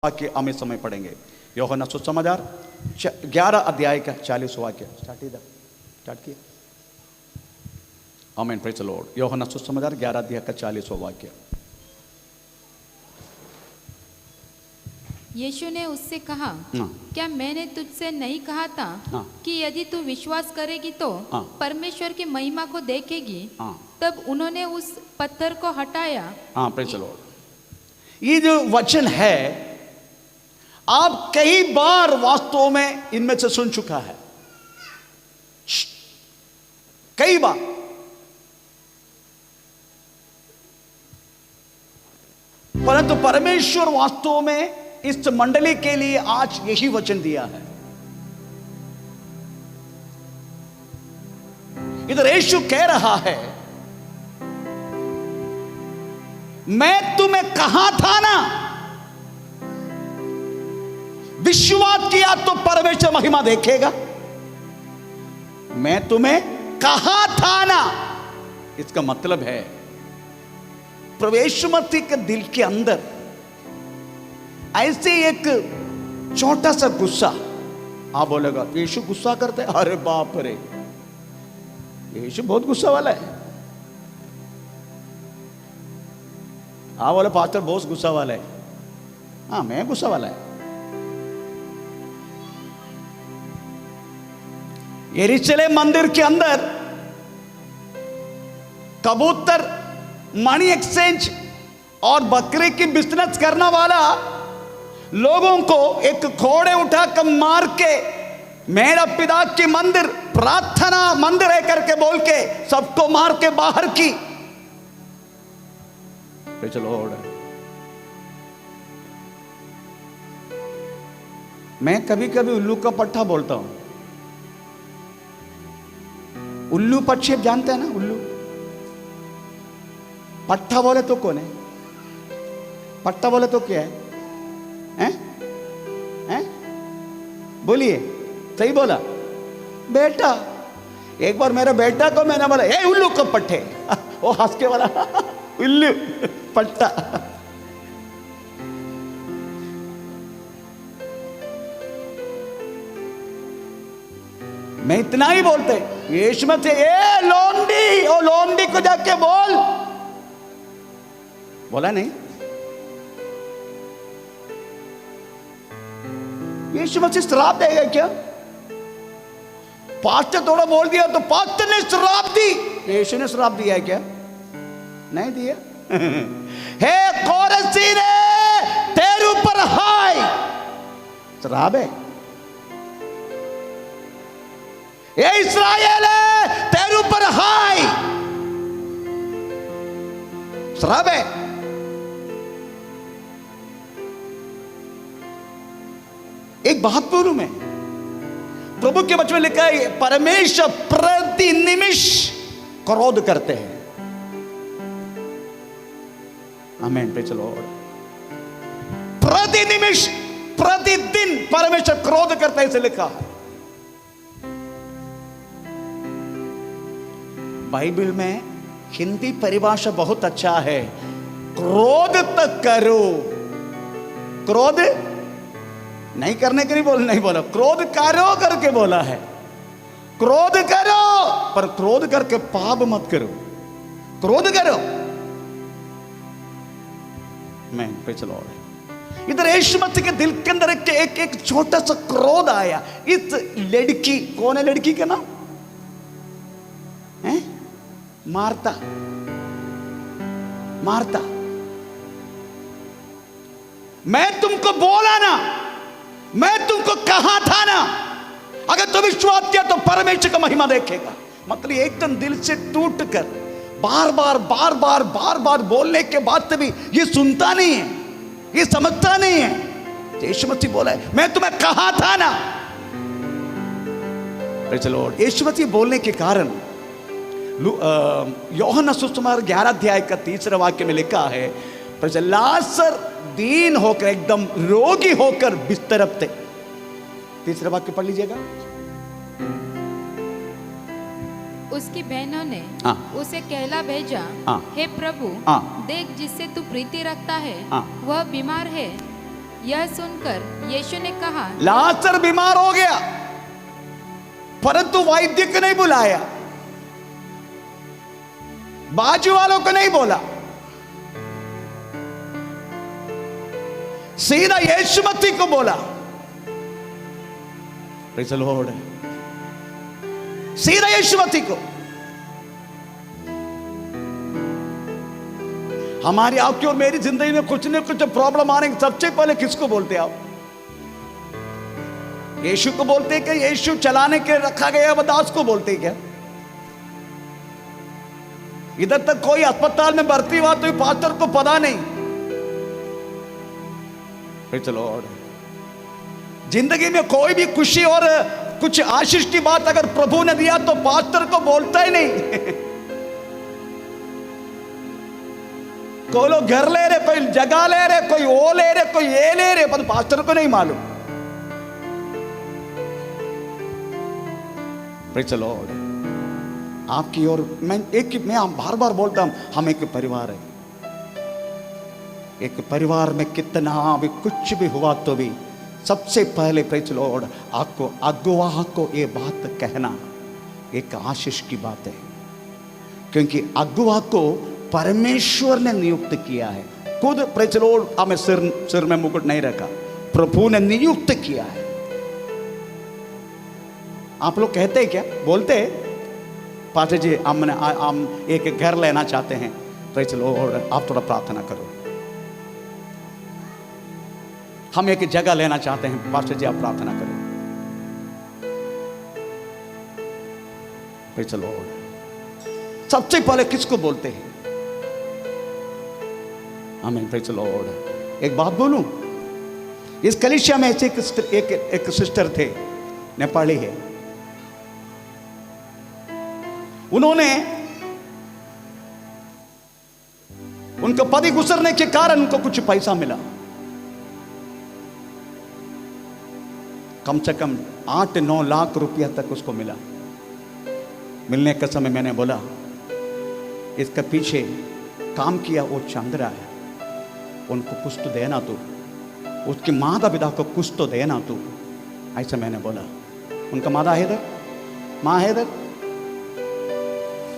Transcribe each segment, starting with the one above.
वाक्य हमें समय पढ़ेंगे। यूहन्ना सुसमाचार 11 अध्याय का 40 वाक्य स्टार्ट किया। आमीन, प्रेज़ द लॉर्ड। यूहन्ना सुसमाचार 11 अध्याय का 40 वाक्य। यीशु ने उससे कहा, क्या मैंने तुझसे नहीं कहा था कि यदि तू विश्वास करेगी तो परमेश्वर की महिमा को देखेगी। तब उन्होंने उस पत्थर को हटाया। Praise the Lord. ये जो वचन है आप कई बार वास्तव में इनमें से सुन चुका है, कई बार। परंतु परमेश्वर वास्तव में इस मंडली के लिए आज यही वचन दिया है। इधर यीशु कह रहा है, मैं तुम्हें कहा था ना, विश्वास किया तो परमेश्वर महिमा देखेगा। मैं तुम्हें कहा था ना, इसका मतलब है प्रवेश मती के दिल के अंदर ऐसे एक छोटा सा गुस्सा। आप बोलेगा यीशु गुस्सा करते, अरे बाप रे, यीशु बहुत गुस्सा वाला है। आप बोले पास्टर बहुत गुस्सा वाला है। हाँ, मैं गुस्सा वाला है। यरूशलेम मंदिर के अंदर कबूतर, मनी एक्सचेंज और बकरे की बिजनेस करने वाला लोगों को एक घोड़े उठाकर मार के मेरा पिता की मंदिर प्रार्थना मंदिर है करके बोल के सबको मार के बाहर की। चलो, मैं कभी कभी उल्लू का पट्टा बोलता हूं। उल्लू पक्षी जानते हैं ना, उल्लू पट्टा बोले तो कौन है? पट्टा बोले तो क्या है? हैं? बोलिए, सही बोला बेटा। एक बार मेरे बेटा को मैंने बोला ए उल्लू को पट्टे, वो हंस के बोला उल्लू पट्टा। मैं इतना ही बोलते, यीशु में से ए लोंडी, ओ लोंडी को जाके बोला नहीं। यीशु मसीह श्राप देगा क्या? पास्टर थोड़ा बोल दिया तो पास्टर ने श्राप दी। यीशु ने श्राप दिया है क्या? नहीं दिया। हे कोरसीन, तेरे ऊपर हाय, श्राप है। ये इस्राएल है, तेरे ऊपर हाय, श्राप है। एक बात बोलूं मैं, प्रभु के वचन में लिखा है परमेश्वर प्रति निमिष क्रोध करते हैं। आमीन, प्रेज़ द लॉर्ड। प्रति निमिष, प्रतिदिन परमेश्वर क्रोध करता है, इसे लिखा है बाइबल में। हिंदी परिभाषा बहुत अच्छा है, क्रोध तक करो। क्रोध नहीं करने के नहीं बोला, क्रोध करो करके बोला है। क्रोध करो, पर क्रोध करके पाप मत करो। क्रोध करो। मैं प्रेज़ द लॉर्ड। इधर यीशु मसीह के दिल के अंदर एक छोटा सा क्रोध आया। इस लड़की, कौन है लड़की का नाम? है मार्ता। मार्ता, मैं तुमको बोला ना, मैं तुमको कहा था ना, अगर तुम विश्वास किया तो परमेश्वर का महिमा देखेगा। मतलब एकदम दिल से टूट कर बार बार बोलने के बाद भी ये सुनता नहीं है, ये समझता नहीं है। यीशु मसीह बोला है मैं तुम्हें कहा था ना। Praise the lord. Yeshu Masih बोलने के कारण यूहन्ना सुसमाचार 11 अध्याय का 3 वाक्य में लिखा है, लाजर दीन होकर, एकदम रोगी होकर बिस्तर पे। 3 वाक्य पढ़ लीजिएगा। उसकी बहनों ने उसे कहला भेजा, हे प्रभु, देख जिससे तू प्रीति रखता है वह बीमार है। यह सुनकर यीशु ने कहा, लाजर बीमार हो गया, परंतु वैद्य को नहीं बुलाया, बाजू वालों को नहीं बोला, सीधा यीशु मसीह को बोला। Praise the Lord. सीधा यीशु मसीह को। हमारी आपकी और मेरी जिंदगी में कुछ न कुछ प्रॉब्लम आने के सबसे पहले किसको बोलते आप? यीशु को बोलते क्या? यीशु चलाने के रखा गया दास को बोलते क्या? इधर तक कोई अस्पताल में भर्ती हुआ तो पास्टर को पता नहीं। चलो, जिंदगी में कोई भी खुशी और कुछ आशीष की बात अगर प्रभु ने दिया तो पास्टर को बोलता ही नहीं। कोई लोग घर ले रहे, कोई जगह ले रहे, कोई वो ले रहे, कोई ये ले रहे, पर पास्टर को नहीं मालूम। Praise the Lord. आपकी और मैं बार बार बोलता हूं, हम एक परिवार है। एक परिवार में कितना भी कुछ भी हुआ तो भी सबसे पहले प्रेज़ द लॉर्ड आपको अगुवा को ये बात कहना एक आशीष की बात है, क्योंकि अगुवा को परमेश्वर ने नियुक्त किया है। खुद प्रेज़ द लॉर्ड हमें सिर में मुकुट नहीं रखा, प्रभु ने नियुक्त किया है। आप लोग कहते हैं क्या? बोलते पास्टर जी हम एक घर लेना चाहते हैं, प्रेज़ द लॉर्ड आप थोड़ा प्रार्थना करो। हम एक जगह लेना चाहते हैं, पास्टर जी आप प्रार्थना करो। Praise the Lord. सबसे पहले किसको बोलते हैं? आमीन। Praise the Lord. एक बात बोलूं, इस कलीसिया में ऐसे एक सिस्टर थे, नेपाली है। उन्होंने उनका पति गुजरने के कारण उनको कुछ पैसा मिला, कम से कम 8-9 लाख रुपया तक उसको मिला। मिलने के समय मैंने बोला, इसके पीछे काम किया वो चंद्रा है, उनको कुछ तो देना तू, उसके माता पिता को कुछ तो देना तू। ऐसा मैंने बोला। उनका माता है इधर, माँ है इधर,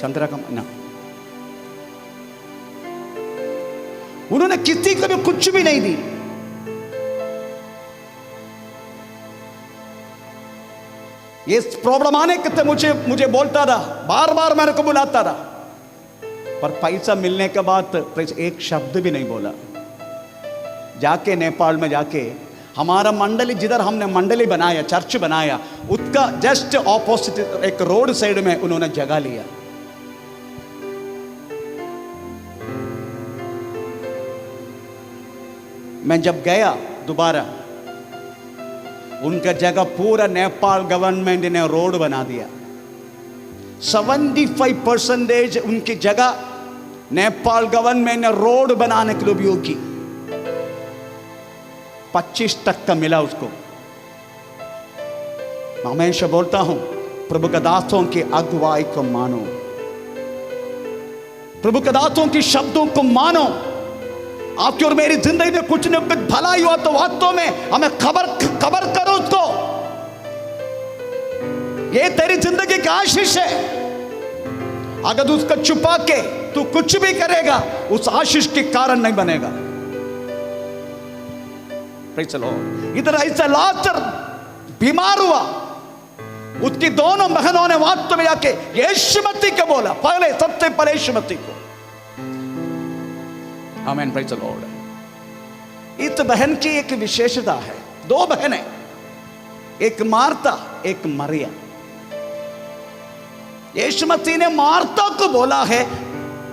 चंद्रा का ना। उन्होंने किसी को भी कुछ भी नहीं दी। ये प्रॉब्लम आने के मुझे बोलता था, बार बार मेरे को बुलाता था, पर पैसा मिलने के बाद एक शब्द भी नहीं बोला। जाके नेपाल में जाके हमारा मंडली, जिधर हमने मंडली बनाया, चर्च बनाया, उसका जस्ट ऑपोजिट एक रोड साइड में उन्होंने जगह लिया। मैं जब गया दोबारा, उनका जगह पूरा नेपाल गवर्नमेंट ने रोड बना दिया। 75% उनकी जगह नेपाल गवर्नमेंट ने रोड बनाने के लिए उपयोग की। 25% मिला उसको। मैं हमेशा बोलता हूं, प्रभु के दासों की अगुवाई को मानो, प्रभु के दासों की शब्दों को मानो। आपकी और मेरी जिंदगी में कुछ न कुछ भलाई हुआ तो वास्तव में हमें खबर करो उसको। ये तेरी जिंदगी का आशीष है। अगर तू उसको छुपा के तू कुछ भी करेगा, उस आशीष के कारण नहीं बनेगा। Praise the Lord. इधर ऐसा लाजर बीमार हुआ, उसकी दोनों बहनों ने वास्तव में जाके यीशु मसीह को बोला, पहले सबसे पहले यीशु मसीह को। आमीन। Praise the Lord. इस बहन की एक विशेषता है, 2 बहनें, एक मार्ता एक मरिया। यीशु मसीह ने मार्ता को बोला है,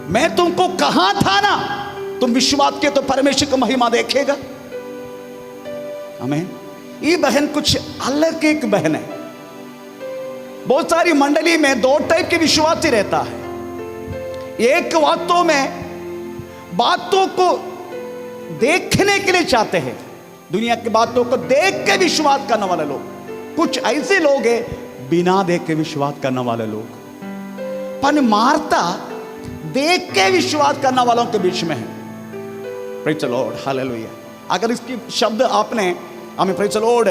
मैं तुमको कहा था ना, तुम विश्वास किए तो परमेश्वर की महिमा देखेगा। आमीन। ये बहन कुछ अलग एक बहन है। बहुत सारी मंडली में 2 टाइप के विश्वासी रहता है। एक वास्तव में बातों को देखने के लिए चाहते हैं, दुनिया की बातों को देख के विश्वास करने वाले लोग। कुछ ऐसे लोग हैं बिना देख के विश्वास करने वाले लोग। पर मार्ता देख के विश्वास करने वालों के बीच में है। Praise the Lord, hallelujah. अगर इसकी शब्द आपने हमें प्रेज़ द लॉर्ड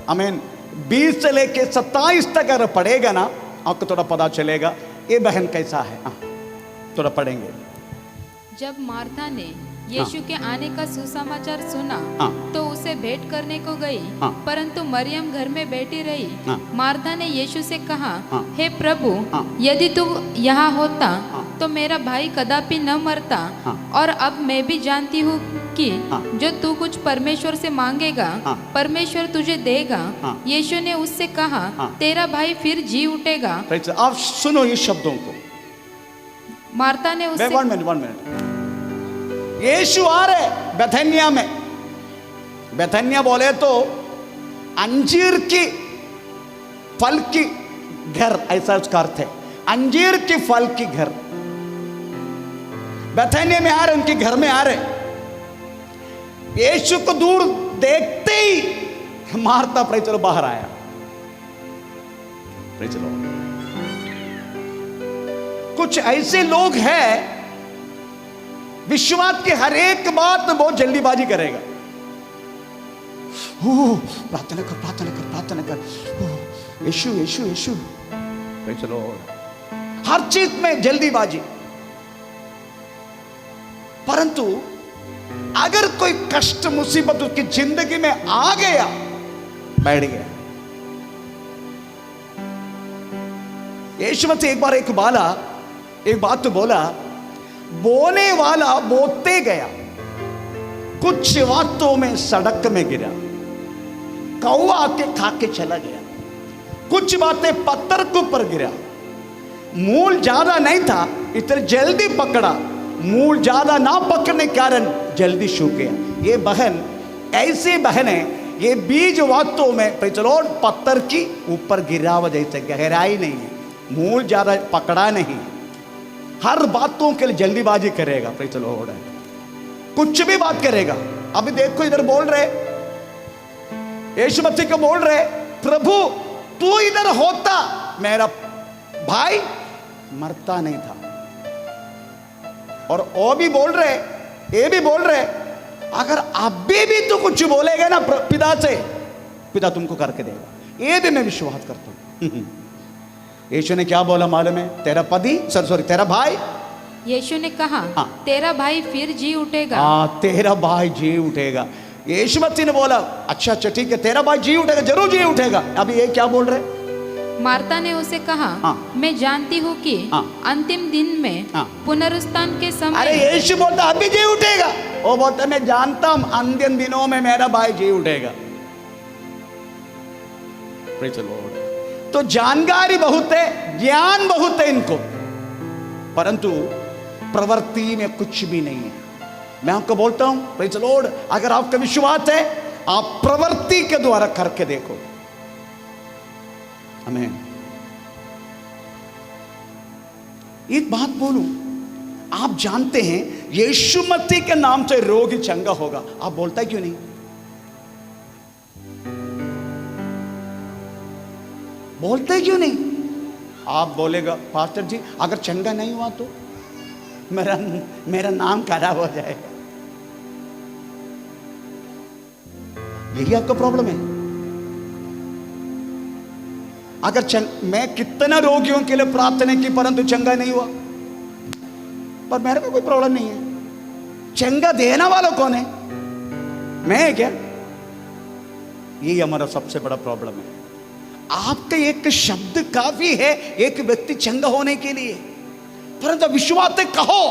आमीन 20 से लेके 27 तक अगर पढ़ेगा ना, आपको थोड़ा पता चलेगा ये बहन कैसा है। थोड़ा पढ़ेंगे। जब मार्था ने यीशु के आने का सुसमाचार सुना तो उसे भेंट करने को गई, परंतु मरियम घर में बैठी रही। मार्था ने यीशु से कहा, हे प्रभु, यदि तू यहाँ होता तो मेरा भाई कदापि न मरता। और अब मैं भी जानती हूँ कि जो तू कुछ परमेश्वर से मांगेगा परमेश्वर तुझे देगा। यीशु ने उससे कहा, तेरा भाई फिर जी उठेगा। आप सुनो ये शब्दों को। मार्था ने उससे 1 मिनट। यीशु आ रहे बेथनिया में। बेथनिया बोले तो अंजीर की फल की घर, ऐसा उसका अर्थ है। अंजीर की फल की घर बेथनिया में आ रहे, उनके घर में आ रहे। यीशु को दूर देखते ही मार्था प्रेज़ द बाहर आया। Praise the Lord. कुछ ऐसे लोग हैं विश्वास की हर एक बात में बहुत जल्दीबाजी करेगा। प्रार्थना कर, प्रार्थना कर, प्रार्थना कर, यीशु यीशु यीशु। चलो, हर चीज में जल्दीबाजी। परंतु अगर कोई कष्ट मुसीबत उसकी जिंदगी में आ गया, बैठ गया। यीशु मसीह एक बार एक बात तो बोला, बोने वाला बोते गया, कुछ बातों में सड़क में गिरा, कौवा आके खा के चला गया। कुछ बातें पत्थर के ऊपर गिरा, मूल ज्यादा नहीं था, इतने जल्दी पकड़ा, मूल ज्यादा ना पकड़ने के कारण जल्दी सूख गया। ये बहन ऐसी बहन है, ये बीज वास्तव में प्रेज़ द लॉर्ड पत्थर की ऊपर गिरा वजह से, गहराई नहीं है, मूल ज्यादा पकड़ा नहीं, हर बातों के लिए जल्दीबाजी करेगा। प्रेज़ द लॉर्ड, कुछ भी बात करेगा। अभी देखो इधर बोल रहे, यीशु मसीह को बोल रहे, प्रभु तू इधर होता मेरा भाई मरता नहीं था। और वो भी बोल रहे, ये भी बोल रहे, अगर अभी भी तू कुछ बोलेगा ना पिता से, पिता तुमको करके देगा। ये भी मैं विश्वास करता हूं। यीशु ने क्या बोला मालूम है? तेरा पति सॉरी तेरा भाई। यीशु ने कहा, तेरा भाई फिर जी उठेगा। तेरा भाई जी उठेगा। यीशु मसीह ने बोला, अच्छा अच्छा ठीक है, तेरा भाई जी उठेगा, जरूर जी उठेगा। अभी ये क्या बोल रहे? मार्था ने उसे कहा, मैं जानती हूँ कि अंतिम दिन में पुनरुत्थान के समय। अरे यीशु बोलता अभी जी उठेगा, वो बोलता मैं जानता हूँ अंतिम दिनों में मेरा भाई जी उठेगा। Praise the Lord. तो जानकारी बहुत है, ज्ञान बहुत है इनको, परंतु प्रवृत्ति में कुछ भी नहीं है। मैं आपको बोलता हूं प्रेज़ द लॉर्ड, अगर आपका विश्वास है आप प्रवृत्ति के द्वारा करके देखो। आमीन। एक बात बोलूं, आप जानते हैं यीशु मसीह के नाम से रोगी चंगा होगा, आप बोलता क्यों नहीं? बोलते क्यों नहीं? आप बोलेगा पास्टर जी अगर चंगा नहीं हुआ तो मेरा नाम खराब हो जाएगा। यही आपका प्रॉब्लम है। अगर मैं कितना रोगियों के लिए प्रार्थना की परंतु चंगा नहीं हुआ, पर मेरे को कोई प्रॉब्लम नहीं है। चंगा देना वाला कौन है? मैं क्या? यही हमारा सबसे बड़ा प्रॉब्लम है। आपका एक शब्द काफी है एक व्यक्ति चंगा होने के लिए, परंतु विश्वास से कहो।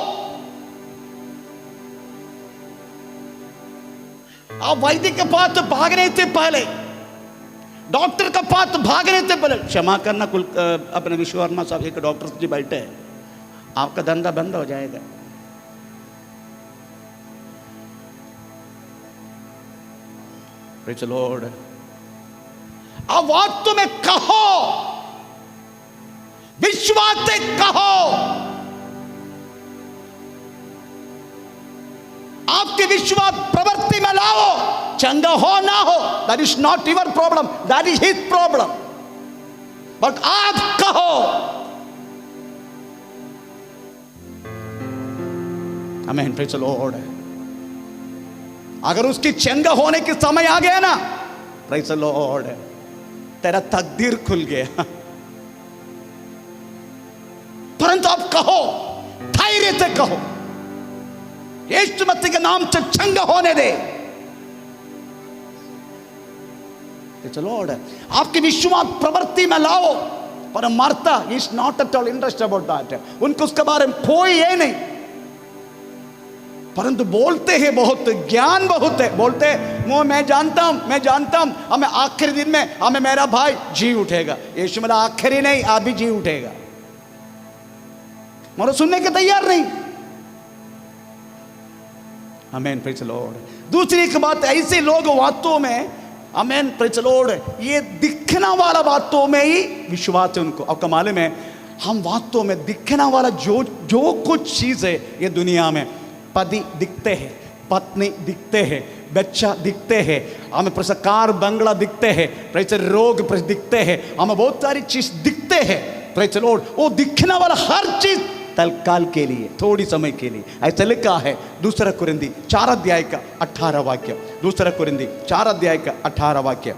आप वैद्य के पास भागने से पहले, डॉक्टर का पास भागने से पहले, क्षमा करना कुल अपने विश्वकर्मा साहब एक डॉक्टर जी बैठे हैं, आपका धंधा बंद हो जाएगा। Praise the Lord. अब वास्तव में कहो, विश्वास से कहो। आपके विश्वास प्रवृत्ति में लाओ, चंगा हो ना हो, that is not your problem, that is his problem. But आप कहो। आमीन। Praise the Lord. अगर उसकी चंगा होने के समय आ गया ना, प्रेज़ द लॉर्ड, तेरा तकदीर खुल गया। परंतु आप कहो, धैर्य से कहो, यीशु मसीह के नाम से चंगा होने दे। चलो आपकी विश्वास प्रवृत्ति में लाओ। पर Martha is not at all interest about that, उनको उसके बारे में कोई ये नहीं, परंतु बोलते हैं बहुत, ज्ञान बहुत है, बोलते हैं मैं जानता हूं हमें आखिरी दिन में हमें मेरा भाई जी उठेगा। यीशु मेरा आखिरी नहीं, आप भी जी उठेगा, मगर सुनने के तैयार नहीं। आमीन, प्रेज़ द लॉर्ड। दूसरी एक बात, ऐसे लोग बातों में, आमीन, प्रेज़ द लॉर्ड, ये दिखना वाला बातों में ही विश्वास है उनको। आपका मालूम है, हम बातों में दिखना वाला जो कुछ चीज है ये दुनिया में, पति दिखते हैं, पत्नी दिखते हैं, बच्चा दिखते हैं, हमें कार बंगला दिखते हैं, रोग दिखते हैं, हमें बहुत सारी चीज दिखते हैं, प्रेज़ द लॉर्ड। वो दिखने वाला हर चीज तत्काल के लिए, थोड़ी समय के लिए, ऐसा लिखा है 2 कुरिन्दी 4 अध्याय का 18 वाक्य। 2 कुरिन्दी 4 अध्याय का 18 वाक्य।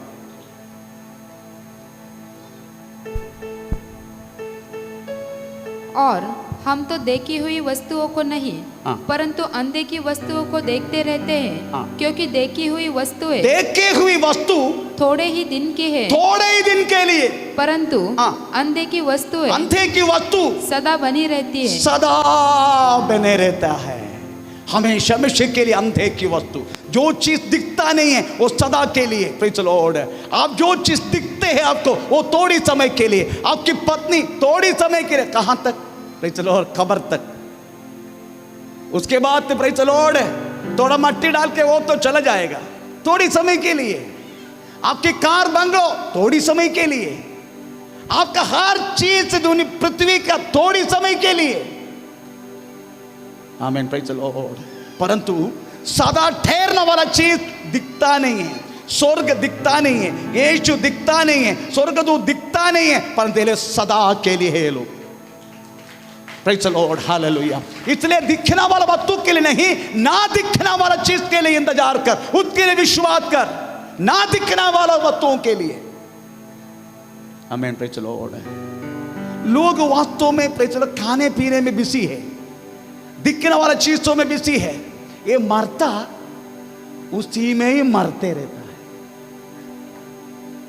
और हम तो देखी हुई वस्तुओं को नहीं, परंतु अनदेखी वस्तुओं को देखते रहते हैं, क्योंकि देखी हुई वस्तुएं, देखी हुई वस्तु थोड़े ही दिन की है, थोड़े ही दिन के लिए, परंतु अनदेखी वस्तुएं, अनदेखी वस्तु सदा बनी रहती है, सदा बने रहता है, हमेशा हमेशा के लिए। अनदेखी वस्तु, जो चीज दिखता नहीं है वो सदा के लिए, प्रेज़ द लॉर्ड। आप जो चीज दिखते हैं आपको, वो थोड़ी समय के लिए, आपकी पत्नी थोड़ी समय के लिए, कहां तक, प्रेज़ द लॉर्ड, कब्र तक। उसके बाद प्रेज़ द लॉर्ड थोड़ा मट्टी डाल के वो तो चला जाएगा, थोड़ी समय के लिए। आपकी कार बंगलो थोड़ी समय के लिए, आपका हर चीज दुनिया पृथ्वी का थोड़ी समय के लिए। आमीन, प्रेज़ द लॉर्ड। परंतु सदा ठहरने वाला चीज दिखता नहीं है, स्वर्ग दिखता नहीं है, यीशु दिखता नहीं है, स्वर्गदूत दिखता नहीं है, परंतु सदा के लिए है लोग, प्रेज़ द लॉर्ड, हालेलुया। इसलिए दिखना वाला वस्तु के लिए नहीं, ना दिखना वाला चीज के लिए इंतजार कर, उसके लिए विश्वास कर, ना दिखना वाला वस्तुओं के लिए। आमीन, प्रेज़ द लॉर्ड। लोग वास्तव में प्रेज़ द लॉर्ड खाने पीने में बिजी है, दिखने वाला चीजों में बिजी है। ये मरता उसी में ही मरते रहता है,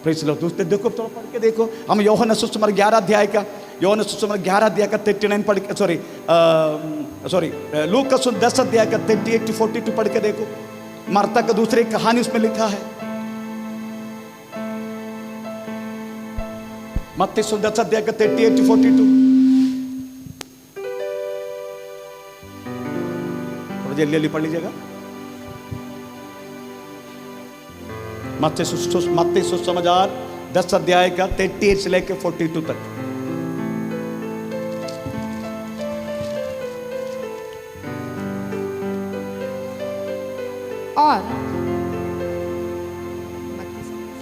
प्रेज़ द लॉर्ड। दोस्तों देखो, थोड़ा पढ़ के देखो, हम यूहन्ना सुसमाचार 11 अध्याय का, यूहन्ना सुसमाचार 11 अध्याय का 39 पढ़ के, सॉरी लूका 10 अध्याय का 38 to 42 पढ़ के देखो। मरता का दूसरी कहानी उसमें लिखा है। मत्ती 10 अध्याय का 38 to 42। जल्दी जल्दी पढ़ लीजिएगा। मत्ती सुसमाचार 10 अध्याय का 38 से लेकर 42 तक। और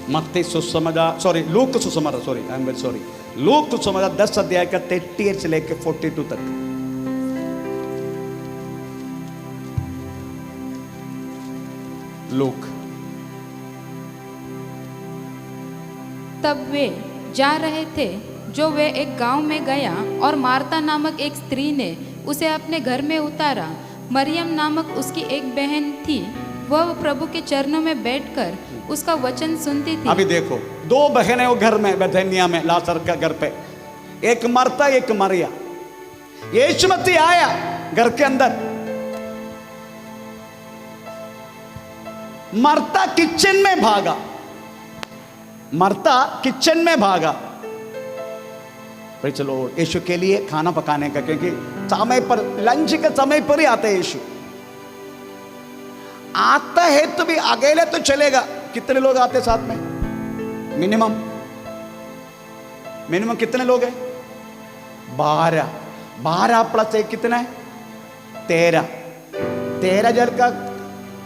मत्ती सुसमाचार, सॉरी लूका सुसमाचार, sorry I am very sorry, लूका सुसमाचार 10 अध्याय का 38 से लेकर 42 तक। लोग तब वे जा रहे थे, जो वे एक गांव में गया, और मार्ता नामक एक स्त्री ने उसे अपने घर में उतारा। मरियम नामक उसकी एक बहन थी, वह प्रभु के चरणों में बैठकर उसका वचन सुनती थी। अभी देखो, 2 बहनें वो घर में, बेथानिया में, लाजर का घर पे, एक मरता एक मरिया। यीशु मसीह आया घर के अंदर, मरता किचन में भागा, मरता किचन में भागा, चलो यीशु के लिए खाना पकाने का, क्योंकि समय पर, लंच के समय पर ही आता है यीशु। आता है तो भी अकेले तो चलेगा। कितने लोग आते साथ में? मिनिमम कितने लोग हैं? 12 प्लस 1 कितना है? 13 जन का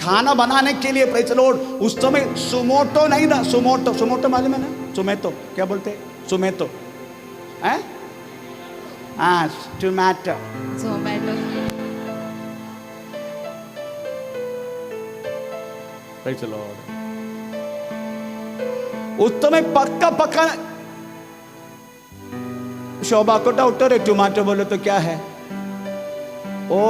खाना बनाने के लिए, प्रेज़ द लॉर्ड। उस समय सुमोटो नहीं था, सुमोटो मालूम है ना? सुमेतो क्या बोलते हैं? सुमेतो है, हाँ, टोमेटो। Praise the Lord. उस समय पक्का पक्का शोभा को डाउटर है, टमाटो बोले तो क्या है वो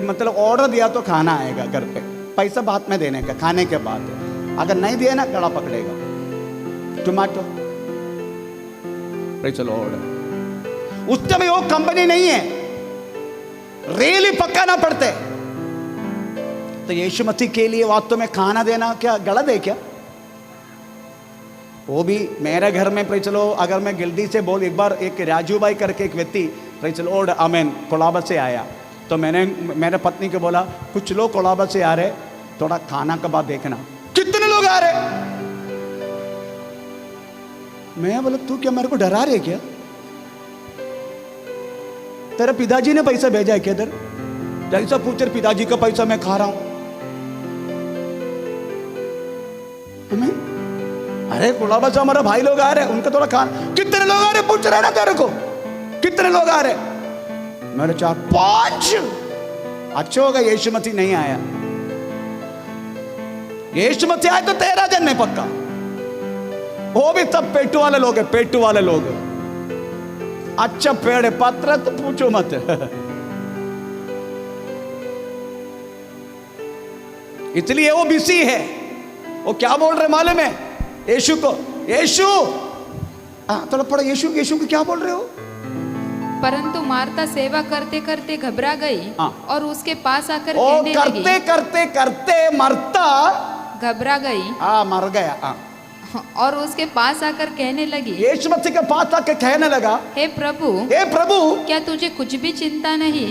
मतलब ऑर्डर दिया तो खाना आएगा घर पे, पैसा बाद में देने का, खाने के बाद है। अगर नहीं दिया ना कड़ा पकड़ेगा टमाटो। Praise the Lord. उस समय वो कंपनी नहीं है, रेल ही पकाना पड़ते। तो यीशु मसीह के लिए वास्तव में खाना देना क्या गलत है क्या? वो भी मेरे घर में प्रेज़ द लॉर्ड, अगर मैं जल्दी से बोल, एक बार एक राजू भाई करके एक व्यक्ति प्रेज़ द लॉर्ड आमीन कोलाबा से आया, तो मैंने मेरे पत्नी को बोला कुछ लोग कोलाबा से आ रहे, थोड़ा खाना के बाद देखना कितने लोग आ रहे। मैं बोला तू क्या मेरे को डरा रहे क्या? तेरे पिताजी ने पैसा भेजा है क्या इधर? जैसा पूछ रहे पिताजी का पैसा मैं खा रहा हूं। अरे कोलाबा से हमारा भाई लोग आ रहे, उनका थोड़ा खाना। कितने लोग आ रहे पूछ रहे ना तेरे को, कितने लोग आ रहे? मेरे 4-5। अच्छा होगा यीशु मसीह नहीं आया। यीशु मसीह आए तो 13 जन नहीं पक्का, वो भी सब पेटू वाले लोग हैं, पेटू वाले लोग। अच्छा पेड़ है, पत्र तो पूछो मत। इसलिए वो बिजी है। वो क्या बोल रहे मालूम है यीशु को? यीशु थोड़ा पढ़ो, यीशु यीशु को क्या बोल रहे हो? परंतु मार्ता सेवा करते करते घबरा गई और उसके पास आकर कहने करते लगी, करते करते मरता घबरा गई, मर गया। और उसके पास आकर कहने लगी, यीशु मसीह के पास आकर कहने लगा, हे प्रभु क्या तुझे कुछ भी चिंता नहीं?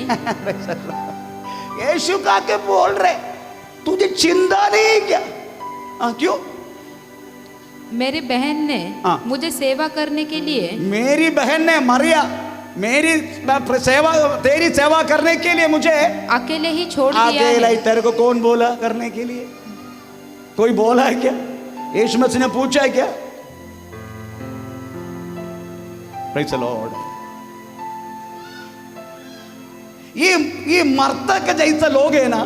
यीशु का के बोल रहे तुझे चिंता नहीं क्या? क्यों? मेरी बहन ने मुझे सेवा करने के लिए, मेरी बहन ने मरिया मेरी सेवा, तेरी सेवा करने के लिए मुझे अकेले ही छोड़ दिया है। तेरे को कौन बोला करने के लिए? कोई बोला है क्या? यीशु मसीह ने पूछा है क्या? Praise the Lord. ये मरता का जैसा लोग है ना,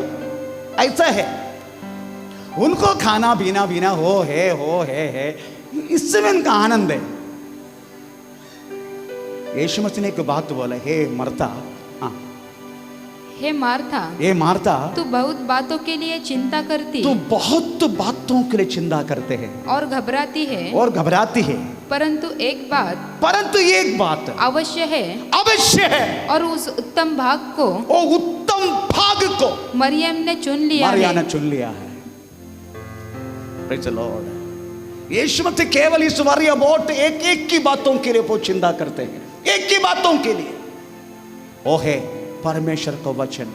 ऐसा है। उनको खाना पीना पीना हो है, इससे में उनका आनंद है। यीशु मसीह ने एक बात बोला, हे मरता, हे मार्था, तू बहुत बातों के लिए चिंता करती, तू बहुत बातों के लिए चिंता करते हैं और घबराती है, परंतु एक बात अवश्य है और उस उत्तम भाग को मरियम ने चुन लिया है। Praise the Lord. यीशु मसीह केवल इस वरी अबाउट एक की बातों के लिए वो चिंता करते हैं, एक की बातों के लिए। वो है परमेश्वर का वचन,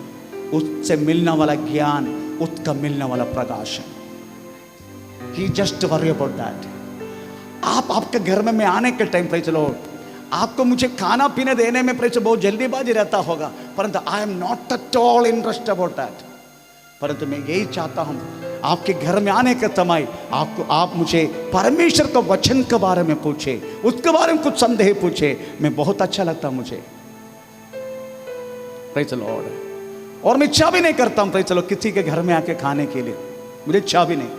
उससे मिलने वाला ज्ञान, उसका मिलने वाला प्रकाशन। He just worry about that. आपके घर में मैं आने के टाइम प्रेज़ द लॉर्ड, आपको मुझे खाना पीने देने में प्रेज़ बहुत जल्दीबाजी रहता होगा, परंतु I am not at all interest about that. परंतु मैं यही चाहता हूं आपके घर में आने के समय आप मुझे परमेश्वर का वचन के बारे में पूछे, उसके बारे में कुछ संदेह पूछे, मैं बहुत अच्छा लगता मुझे। Praise the Lord. और मैं इच्छा भी नहीं करता हूं प्रेज़ द लॉर्ड किसी के घर में आके खाने के लिए, मुझे इच्छा भी नहीं।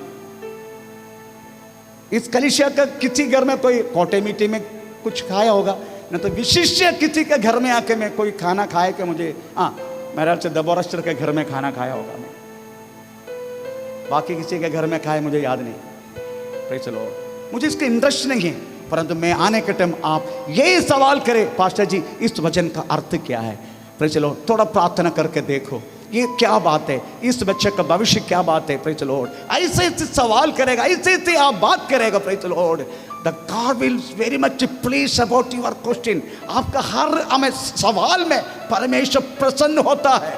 इस कलीसिया का किसी घर में कोई कोटे मीठी में कुछ खाया होगा, न तो विशिष्य किसी के घर में आके मैं कोई खाना खाए कि मुझे मेरा से दबोरस्टर के घर में खाना खाया होगा, मैं बाकी किसी के घर में खाए मुझे याद नहीं। Praise the Lord. मुझे इसका इंटरेस्ट नहीं है, परंतु मैं आने के टाइम आप यही सवाल करें, पास्टर जी इस वचन का अर्थ क्या है? Praise the Lord. थोड़ा प्रार्थना करके देखो ये क्या बात है, इस बच्चे का भविष्य क्या बात है। Praise the Lord. ऐसे सवाल करेगा, ऐसे आप बात करेगा, praise the Lord, the God will very much please about your question. आपका हर हमें सवाल में परमेश्वर प्रसन्न होता है।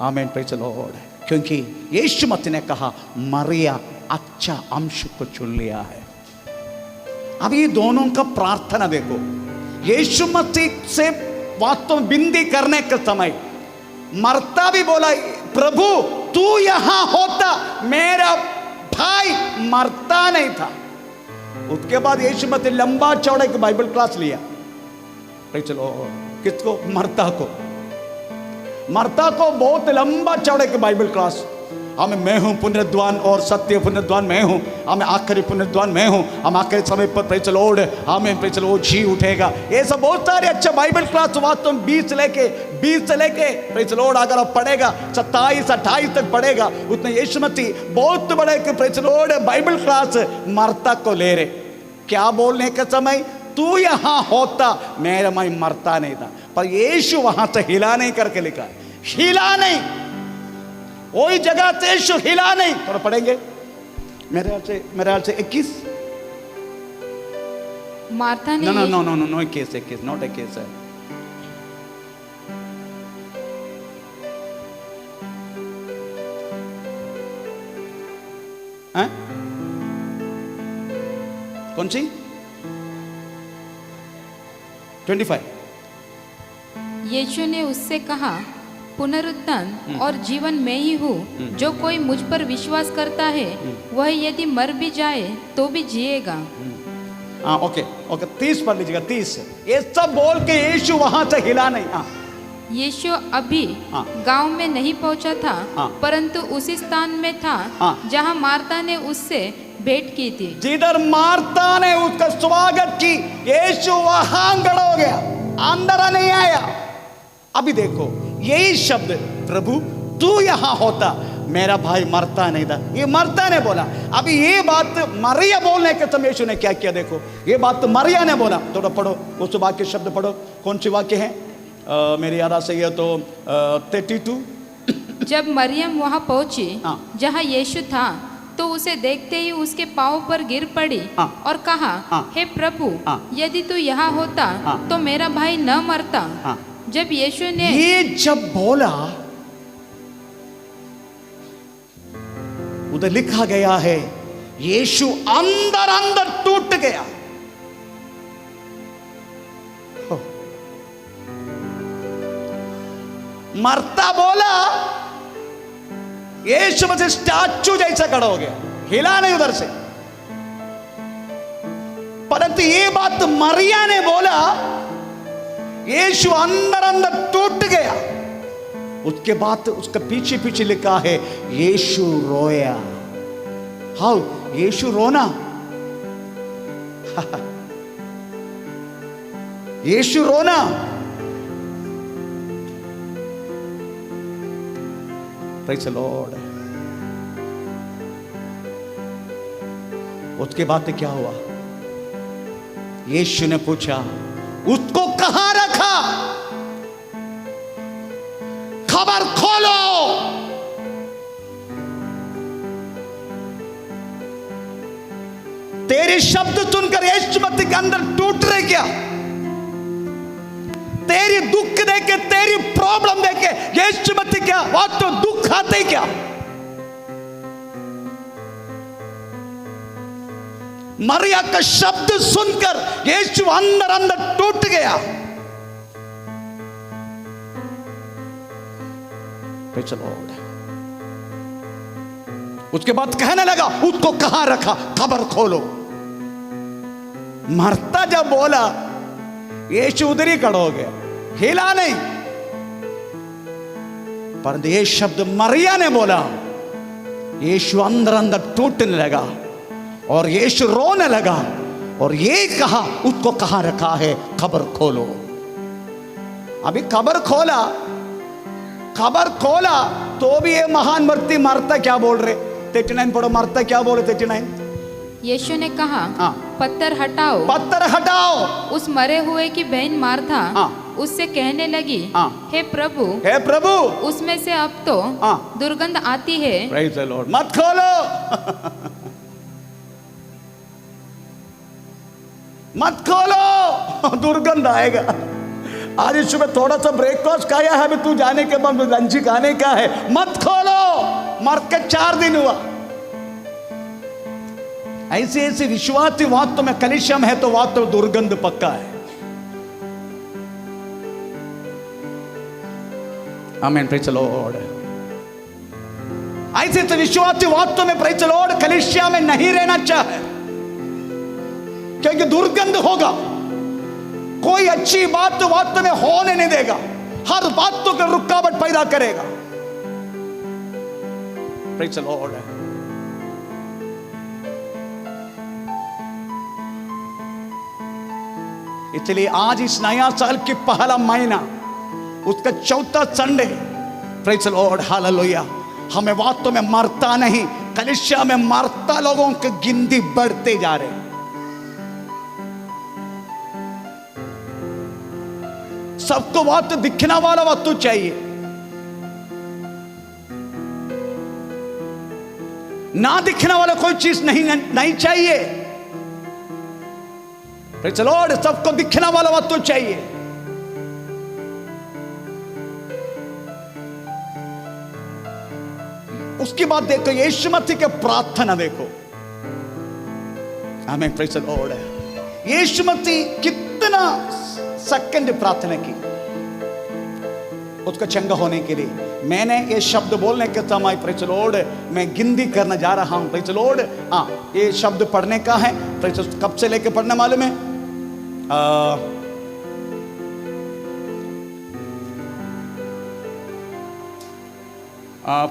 आमीन। Praise the Lord. क्योंकि यीशु मसीह ने कहा मरिया अच्छा अंश को चुन लिया है। अब ये दोनों का प्रार्थना देखो, यीशु मसीह से वास्तव में विनती करने के समय मरता भी बोला प्रभु तू यहां होता मेरा भाई मरता नहीं था। उसके बाद यीशु मसीह लंबा चौड़ा एक बाइबल क्लास लिया। चलो किसको? मरता को बहुत लंबा चौड़े के बाइबल क्लास। हमें मैं हूँ पुनरुद्धान और सत्य पुनरुद्धान मैं हूँ, हमें आखिरी पुनरुद्धान मैं हूँ, हम आखिरी समय पर प्रेज़ द लॉर्ड हमें प्रेज़ द लॉर्ड जी उठेगा। ये सब बहुत सारे अच्छे बाइबल क्लास वास्तव में 20 से लेके प्रेज़ द लॉर्ड अगर आप पढ़ेगा 27-28 तक पढ़ेगा, उतने यीशु मसीह बहुत बड़े praise the Lord Bible class Martha को ले रहे। क्या बोलने के समय, तू यहाँ होता मेरा मैं मरता नहीं था, पर यीशु वहां से हिला नहीं करके लिखा है, हिला नहीं, वही जगह से यीशु हिला नहीं। थोड़ा पढ़ेंगे मेरे ख्याल से 21 मार्था ने नो 21 नॉट 21 है। कौन सी 25? यीशु ने उससे कहा, पुनरुत्थान और जीवन मैं ही हूँ, जो कोई मुझ पर विश्वास करता है वह यदि मर भी जाए तो भी जिएगा। हाँ ओके 30 पढ़ लीजिएगा, 30। ये सब बोल के यीशु वहां से हिला नहीं। हाँ यीशु अभी गांव में नहीं पहुंचा था, परंतु उसी स्थान में था जहां मार्था ने उससे भेंट की थी। जिधर मार्था ने उसका स्वागत की, यीशु वहां खड़ा हो गया, अंदर नहीं आया। अभी देखो यही शब्द, प्रभु तू यहां होता मेरा भाई मरता नहीं था, ये मरता ने बोला। अभी ये बात मरिया बोलने के समय यीशु ने क्या किया, देखो ये बात मरिया ने बोला। थोड़ा पढ़ो उस वाक्य शब्द पढ़ो, कौन सी वाक्य है? मेरी याद से ये तो 32। जब मरियम वहां पहुंची जहां यीशु था, तो उसे देखते ही उसके पांव पर गिर पड़ी और कहा, हे प्रभु यदि तू यहाँ होता तो मेरा भाई न मरता। जब यीशु ने ये जब बोला, उधर लिखा गया है यीशु अंदर टूट गया। मरता बोला, यीशु मसीह स्टैचू जैसा खड़ा हो गया, हिला नहीं उधर से। परंतु ये बात मरिया ने बोला, यीशु अंदर टूट गया। उसके बाद उसका पीछे लिखा है यीशु रोया। हाउ यीशु रोना? यीशु रोना। Praise the Lord. उसके बाद क्या हुआ? यीशु ने पूछा, उसको कहां रखा? खबर खोलो। तेरी शब्द सुनकर यीशु मसीह के अंदर टूट रहे क्या? तेरी दुख देखे, तेरी प्रॉब्लम देखे यीशु मसीह क्या वो तो दुख आते क्या? मरिया का शब्द सुनकर यीशु अंदर टूट गया। चलो उसके बाद कहने लगा, उसको कहां रखा? खबर खोलो। मरता जब बोला, यीशु उधर ही खड़ा हो गया, हिला नहीं। पर ये शब्द मरिया ने बोला, यीशु अंदर टूटने लगा और यीशु रोने लगा और ये कहा, उसको कहां रखा है? खबर खोलो। अभी खबर खोला तो भी ये महान व्यक्ति मार्था क्या बोल रहे? 39 पढ़ो, मार्था क्या बोल रहे? 39। यीशु ने कहा, पत्थर हटाओ। उस मरे हुए की बहन मार्था उससे कहने लगी, हे प्रभु उसमें से अब तो दुर्गंध आती है। Praise the Lord. मत खोलो। मत खोलो, दुर्गंध आएगा। आज सुबह थोड़ा सा ब्रेकफास्ट खाया है, अभी तू जाने के बाद लंच खाने का है। मत खोलो। मर के 4 दिन हुआ। ऐसे विश्वासी वास्तव में कलीसिया में है तो वास्तव दुर्गंध पक्का है। आमीन। Praise the Lord. ऐसे विश्वासी वास्तव में प्रेज़ द लॉर्ड कलीसिया में नहीं रहना चाहे, क्योंकि दुर्गंध होगा। कोई अच्छी बात तो वास्तव में होने नहीं देगा, हर बातों का रुकावट पैदा करेगा। Praise the Lord. इसलिए आज इस नया साल की पहला महीना, उसका चौथा Sunday, praise the Lord, hallelujah, हमें वास्तव में मरता नहीं, कलीसिया में मरता लोगों की गिनती बढ़ते जा रहे। सबको वक्त दिखने वाला वस्तु चाहिए, ना दिखने वाला कोई चीज नहीं चाहिए। प्रेज द लॉर्ड, सबको दिखने वाला वस्तु चाहिए। उसके बाद देखो यीशु मसीह के प्रार्थना देखो, आमीन, प्रेज द लॉर्ड। यीशु मसीह कितना सेकंड प्रार्थना की उसको चंगा होने के लिए। मैंने ये शब्द बोलने के समय, प्रेज द लॉर्ड, मैं गिनती करने जा रहा हूं, प्रेज द लॉर्ड। हाँ, ये शब्द पढ़ने का है, प्रेज, कब से लेके पढ़ने मालूम है?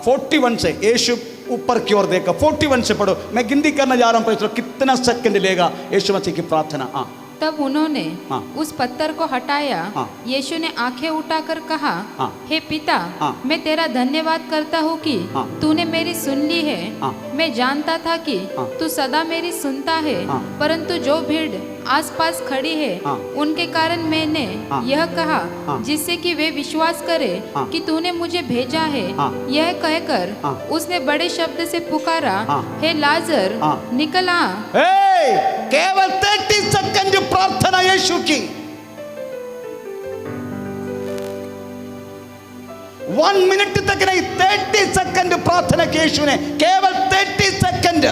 41 से, यीशु ऊपर की ओर देखा, 41 से पढ़ो, मैं गिनती करने जा रहा हूं, प्रेज, कितना सेकंड लेगा यीशु मसीह की प्रार्थना। हाँ, तब उन्होंने उस पत्थर को हटाया। यीशु ने आंखें उठाकर कहा, हे पिता, मैं तेरा धन्यवाद करता हूँ कि तूने मेरी सुन ली है। मैं जानता था कि तू सदा मेरी सुनता है, परंतु जो भीड़ आसपास खड़ी है उनके कारण मैंने यह कहा, जिससे कि वे विश्वास करे कि तूने मुझे भेजा है। यह कहकर उसने बड़े शब्द से पुकारा, हे लाजर, निकल आ। केवल 30 सेकंड प्रार्थना यीशु की, 1 मिनट तक नहीं, 30 सेकंड प्रार्थना की यीशु ने, केवल 30 सेकंड।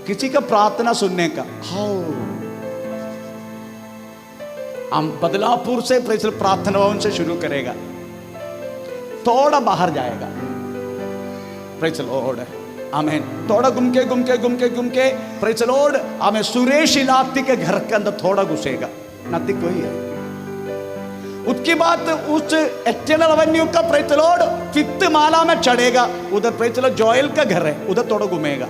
किसी का प्रार्थना सुनने का, हम बदलापुर से प्रार्थना भवन से शुरू करेगा, थोड़ा बाहर जाएगा, प्रेज द लॉर्ड, आमीन, थोड़ा घूमके प्रेज द लॉर्ड, हमें सुरेश इलाती के घर के अंदर थोड़ा घुसेगा, नती कोई है। उसके बाद उस एक्सटर्नल एवेन्यू का प्रेज द लॉर्ड 5th माला में चढ़ेगा, उधर प्रेज द लॉर्ड जोएल का घर है, उधर थोड़ा घूमेगा।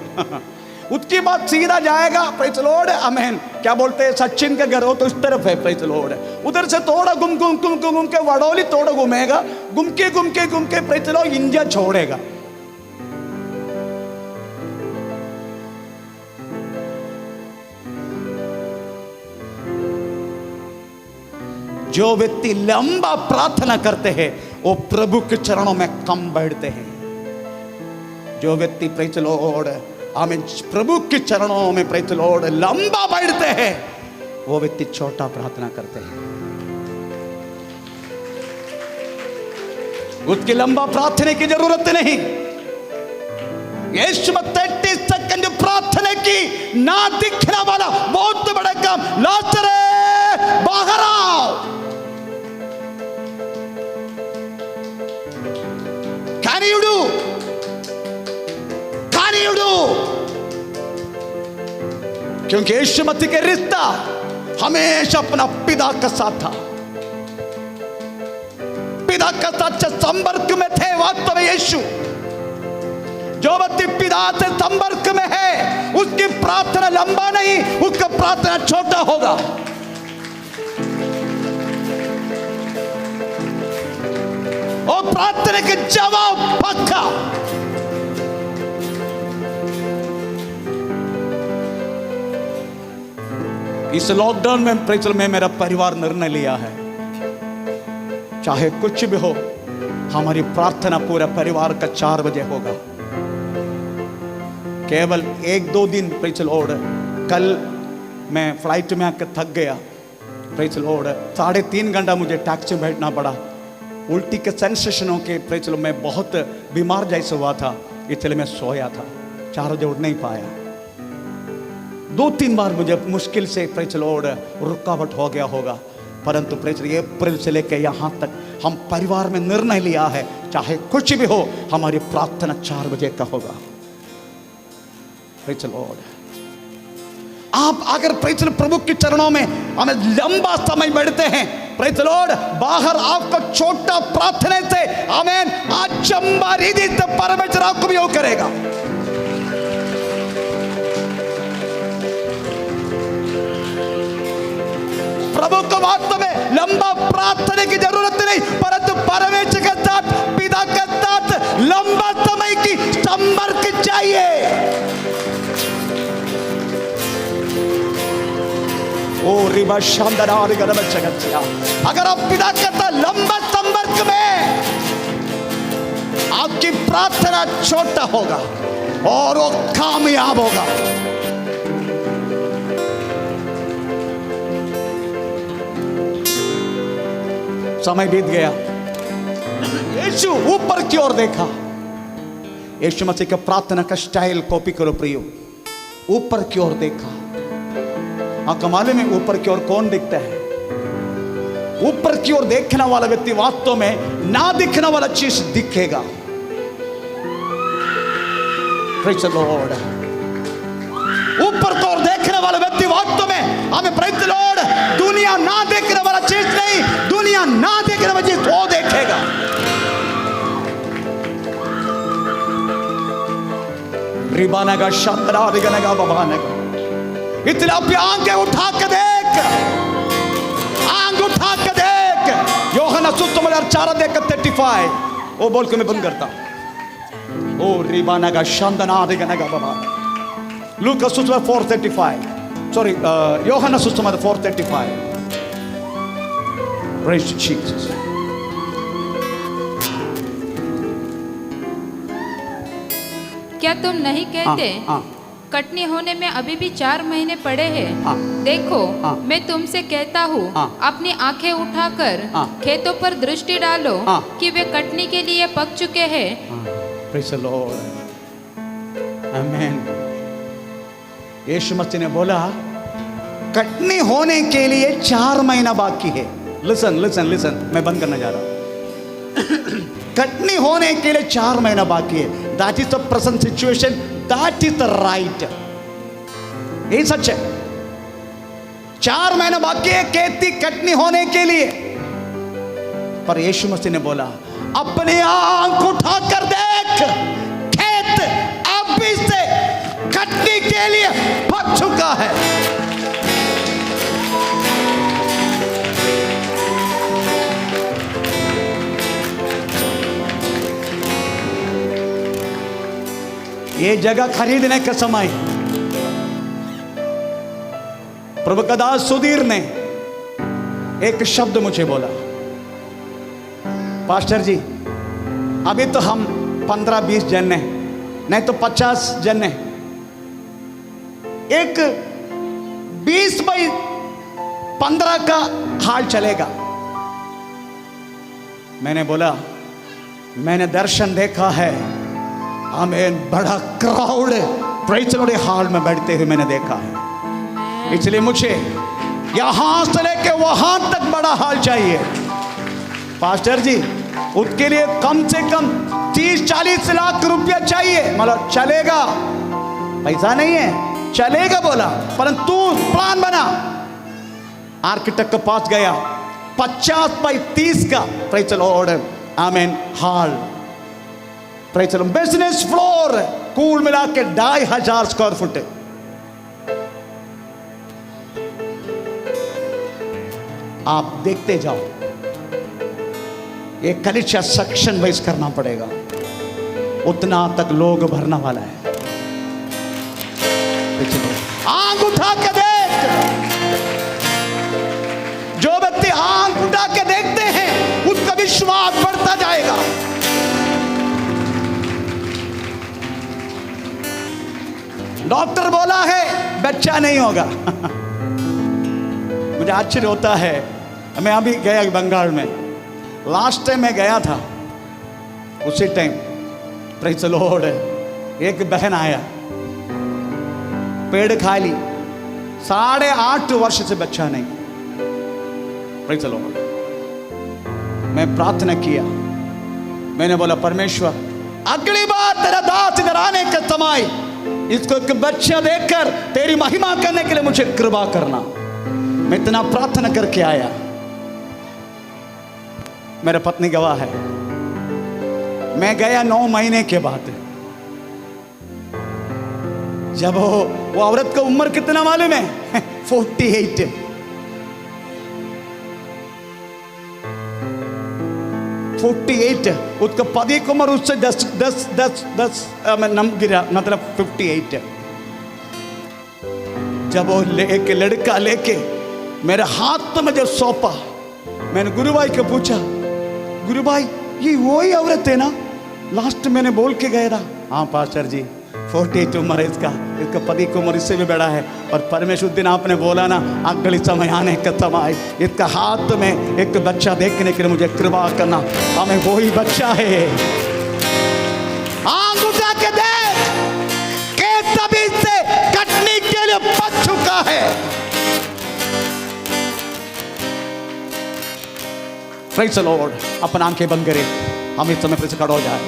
उसके बाद सीधा जाएगा, प्रेज द लॉर्ड, आमीन, क्या बोलते हैं, सचिन का घर हो तो इस तरफ है, प्रेज द लॉर्ड, उधर से थोड़ा घूम के वडोली थोड़ा घूमेगा, घूम के प्रेज द लॉर्ड इंडिया छोड़ेगा। जो व्यक्ति लंबा प्रार्थना करते हैं वो प्रभु के चरणों में कम बैठते हैं। जो व्यक्ति प्रेज द लॉर्ड, आमीन, प्रभु के चरणों में प्रेज द लॉर्ड लंबा बैठते हैं, वो व्यक्ति छोटा प्रार्थना करते हैं। उसकी लंबा प्रार्थना की जरूरत नहीं। यीशु में 30 सेकंड प्रार्थना की, ना दिखने वाला बहुत बड़ा काम, लाजर बाहर आओ। Can you do? Can you do? क्योंकि यीशु मसीह के रिश्ता हमेशा अपना पिता के साथ था, पिता के साथ संपर्क में थे। वास्तव में यीशु जो व्यक्ति पिता से संपर्क में है उसकी प्रार्थना लंबा नहीं, उसका प्रार्थना छोटा होगा। और प्रार्थना के जवाब पक्का। इस लॉकडाउन में प्रेचल में मेरा परिवार निर्णय लिया है, चाहे कुछ भी हो, हमारी प्रार्थना पूरा परिवार का 4 बजे होगा। केवल 1-2 दिन प्रेचल लॉर्ड, कल मैं फ्लाइट में आकर थक गया, प्रेचल लॉर्ड 3.5 घंटा मुझे टैक्सी में बैठना पड़ा। उल्टी के सेंसेशनों के प्रेचल में बहुत बीमार जैसे हुआ था, इसलिए मैं सोया था, 4 बजे उठ नहीं पाया। 2-3 बार मुझे मुश्किल से प्रेचल लॉर्ड रुकावट हो गया होगा, परंतु प्रेचल अप्रैल से लेकर यहाँ तक हम परिवार में निर्णय लिया है, चाहे कुछ भी हो हमारी प्रार्थना 4 बजे का होगा। प्रेचल लॉर्ड, आप अगर प्रेचल प्रभु के चरणों में हमें लंबा समय बैठते हैं प्रेज़ द लॉर्ड, बाहर आपका छोटा प्रार्थना से आमेन अचंबा रीति से परमेश्वर आपको भी वो करेगा। प्रभु को वास्तव में लंबा प्रार्थना की जरूरत नहीं, परंतु परमेश्वर के साथ, पिता के साथ लंबा समय की संपर्क चाहिए। ओ रिबा शानदार गलबचगतिया, अगर आप पिता के साथ लंबा संपर्क में, आपकी प्रार्थना छोटा होगा और वो कामयाब होगा। समय बीत गया, यीशु ऊपर की ओर देखा। यीशु मसीह के प्रार्थना का स्टाइल कॉपी करो प्रियो, ऊपर की ओर देखा। आपको मालूम है ऊपर की ओर कौन दिखता है? ऊपर की ओर देखने वाला व्यक्ति वास्तव में ना दिखने वाला चीज दिखेगा। प्रेज़ द लॉर्ड, ऊपर की ओर देखने वाला व्यक्ति वास्तव में हमें प्रेज़ द लॉर्ड दुनिया ना देखने वाला चीज नहीं, दुनिया ना देखने वाला चीज वो देखेगा। रिबाना का शानदार दिखने का बबाने का, इतना अपनी आंखें उठा के देख, आंख उठा के देख। यूहन्ना सुसमाचार 4:35 वो बोल के मैं बंद करता हूं। ओ रिबाना का शानदार दिखने का बबाने, लूका सुसमाचार 4:35, सॉरी यूहन्ना सुसमाचार 4:35। Praise Jesus. क्या तुम नहीं कहते कटनी होने में अभी भी 4 महीने पड़े हैं? देखो मैं तुमसे कहता हूँ अपनी आंखें उठाकर खेतों पर दृष्टि डालो कि वे कटनी के लिए पक चुके हैं। Praise the Lord. Amen. यीशु मसीह ने बोला कटनी होने के लिए 4 महीना बाकी है। लिसन लिसन लिसन, मैं बंद करने जा रहा हूं। कटनी होने के लिए 4 महीना बाकी है। That is the present situation, that is the right. यही सच है, 4 महीना बाकी है खेती कटनी होने के लिए। पर यीशु मसीह ने बोला अपनी आंख उठाकर देख, खेत अभी से कटनी के लिए पक चुका है। ये जगह खरीदने का समय। प्रभु का दास सुधीर ने एक शब्द मुझे बोला, पास्टर जी अभी तो हम 15-20 जन हैं, नहीं तो 50 जन हैं, एक 20/15 का हाल चलेगा। मैंने बोला मैंने दर्शन देखा है, आमीन, बड़ा crowd praise the Lord hall में बैठते हुए मैंने देखा है। इसलिए मुझे यहां से लेके वहां तक बड़ा हाल चाहिए। पास्टर जी उसके लिए कम से कम 30-40 लाख रुपया चाहिए। मतलब चलेगा, पैसा नहीं है, चलेगा बोला, परंतु प्लान बना। आर्किटेक्ट के पास गया, 50/30 का प्रेज़ द लॉर्ड आमीन hall, praise the Lord business floor, कुल मिला के 2500 स्क्वायर फुट है। आप देखते जाओ, एक कलिशा सेक्शन वाइज करना पड़ेगा, उतना तक लोग भरना वाला है। आंख उठा के देख, जो व्यक्ति आंख उठा के देखते हैं उसका विश्वास बढ़ता जाएगा। डॉक्टर बोला है बच्चा नहीं होगा। मुझे आश्चर्य होता है, मैं अभी गया बंगाल में, लास्ट टाइम मैं गया था, उसी टाइम प्रेज़ द लॉर्ड एक बहन आया, पेड़ खाली, 8.5 वर्ष से बच्चा नहीं। प्रेज़ द लॉर्ड, मैं प्रार्थना किया, मैंने बोला परमेश्वर अगली बार तेरा दास इधर आने के समय इसको एक बच्चा देखकर तेरी महिमा करने के लिए मुझे कृपा करना। मैं इतना प्रार्थना करके आया, मेरे पत्नी गवाह है। मैं गया 9 महीने के बाद। जब वो औरत का उम्र कितना मालूम है? 48। 48। उसका पति की उम्र उससे 10 नम गिरा, मतलब 58। जब वो एक लड़का लेके मेरे हाथ में जब सौंपा, मैंने गुरु भाई को पूछा, गुरु भाई ये वही औरत है ना लास्ट मैंने बोल के गया था? हाँ पास्टर जी, 48 उम्र है इसका पति की उम्र इससे भी बड़ा है। और परमेश्वर दिन आपने बोला ना, अगली समय आने का समय इसका हाथ में एक बच्चा देखने के लिए मुझे कृपा करना। हमें वही बच्चा है। आंख उठा के देख के तभी से कटने के लिए बच चुका है। Praise the Lord. अपन आंखें बंद करें, हम इस समय फिर से खड़े हो जाए।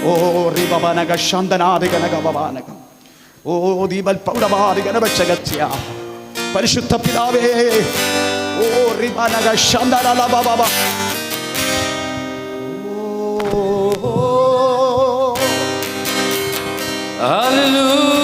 ओ री बाबा नगा शांदना दिगा नगा बाबा नगा, ओ दीबल पौड़बा दिगा नबा जगत्या, परिशुद्ध पितावे, ओ री बाबा नगा शांदना ला बाबा, Hallelujah.